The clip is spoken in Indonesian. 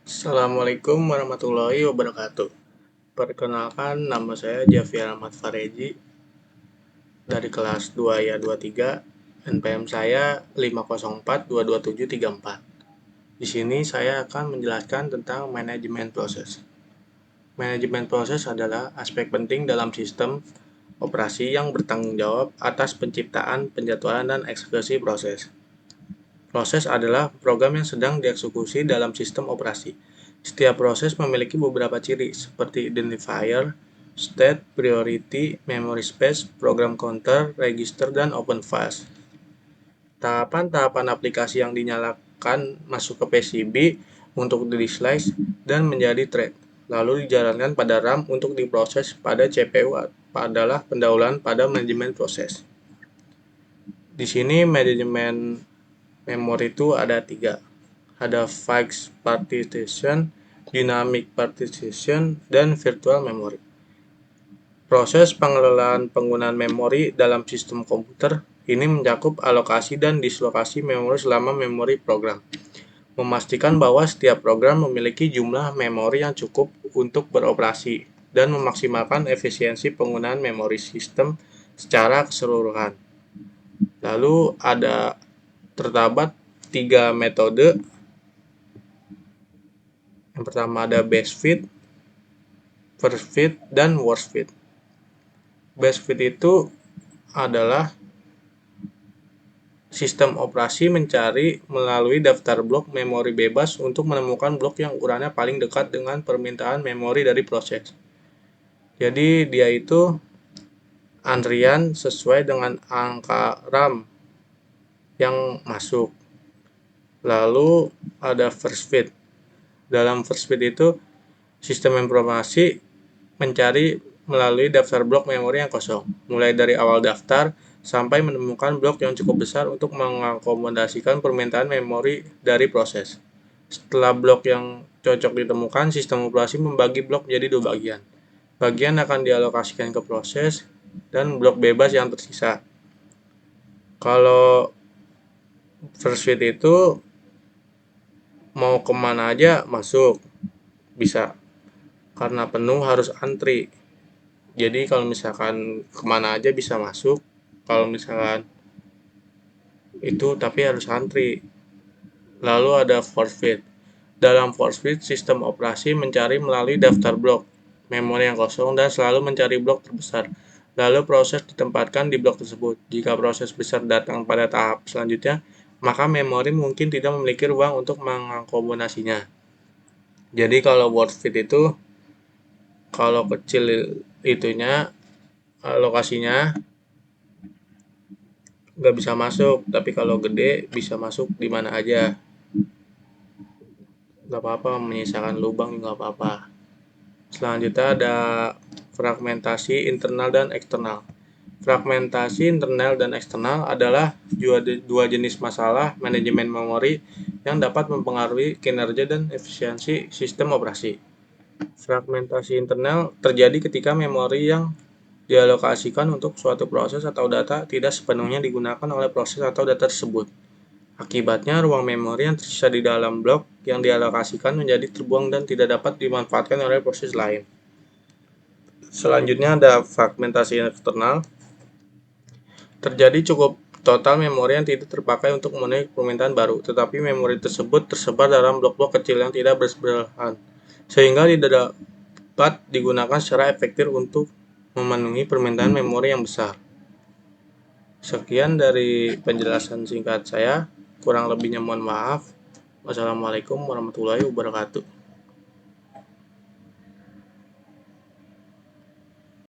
Assalamualaikum warahmatullahi wabarakatuh. Perkenalkan, nama saya Javier Ahmad Fareji dari kelas 2 ya 23. NPM saya 504227734. Di sini saya akan menjelaskan tentang manajemen proses. Manajemen proses adalah aspek penting dalam sistem operasi yang bertanggung jawab atas penciptaan, penjadwalan, dan eksekusi proses. Proses adalah program yang sedang dieksekusi dalam sistem operasi. Setiap proses memiliki beberapa ciri, seperti identifier, state, priority, memory space, program counter, register, dan open files. Tahapan-tahapan aplikasi yang dinyalakan masuk ke PCB untuk di-slice dan menjadi thread, lalu dijalankan pada RAM untuk diproses pada CPU adalah pendahuluan pada manajemen proses. Di sini manajemen memori itu ada 3. Ada fixed partition, dynamic partition, dan virtual memory. Proses pengelolaan penggunaan memori dalam sistem komputer ini mencakup alokasi dan dislokasi memori selama memori program, memastikan bahwa setiap program memiliki jumlah memori yang cukup untuk beroperasi dan memaksimalkan efisiensi penggunaan memori sistem secara keseluruhan. Lalu terdapat 3 metode. Yang pertama ada best fit, first fit, dan worst fit. Best fit itu adalah sistem operasi mencari melalui daftar blok memori bebas untuk menemukan blok yang ukurannya paling dekat dengan permintaan memori dari proses. Jadi dia itu antrian sesuai dengan angka RAM yang masuk. Lalu ada first fit. Dalam first fit itu sistem informasi mencari melalui daftar blok memori yang kosong, mulai dari awal daftar sampai menemukan blok yang cukup besar untuk mengakomodasikan permintaan memori dari proses. Setelah blok yang cocok ditemukan, sistem operasi membagi blok menjadi 2 bagian. Bagian akan dialokasikan ke proses dan blok bebas yang tersisa. Kalau first fit itu mau kemana aja masuk, bisa. Karena penuh harus antri. Jadi kalau misalkan kemana aja bisa masuk. Kalau misalkan itu tapi harus antri. Lalu ada forfeit. Dalam forfeit, sistem operasi mencari melalui daftar blok memori yang kosong dan selalu mencari blok terbesar. Lalu proses ditempatkan di blok tersebut. Jika proses besar datang pada tahap selanjutnya, maka memori mungkin tidak memiliki ruang untuk mengakomodasinya. Jadi kalau worst fit itu kalau kecil itunya lokasinya nggak bisa masuk, tapi kalau gede bisa masuk di mana aja, nggak apa-apa, menyisakan lubang nggak apa-apa. Selanjutnya ada fragmentasi internal dan eksternal. Fragmentasi internal dan eksternal adalah dua jenis masalah manajemen memori yang dapat mempengaruhi kinerja dan efisiensi sistem operasi. Fragmentasi internal terjadi ketika memori yang dialokasikan untuk suatu proses atau data tidak sepenuhnya digunakan oleh proses atau data tersebut. Akibatnya, ruang memori yang tersisa di dalam blok yang dialokasikan menjadi terbuang dan tidak dapat dimanfaatkan oleh proses lain. Selanjutnya ada fragmentasi eksternal. Terjadi cukup total memori yang tidak terpakai untuk memenuhi permintaan baru, tetapi memori tersebut tersebar dalam blok-blok kecil yang tidak bersebelahan, sehingga tidak dapat digunakan secara efektif untuk memenuhi permintaan memori yang besar. Sekian dari penjelasan singkat saya, kurang lebihnya mohon maaf. Wassalamualaikum warahmatullahi wabarakatuh.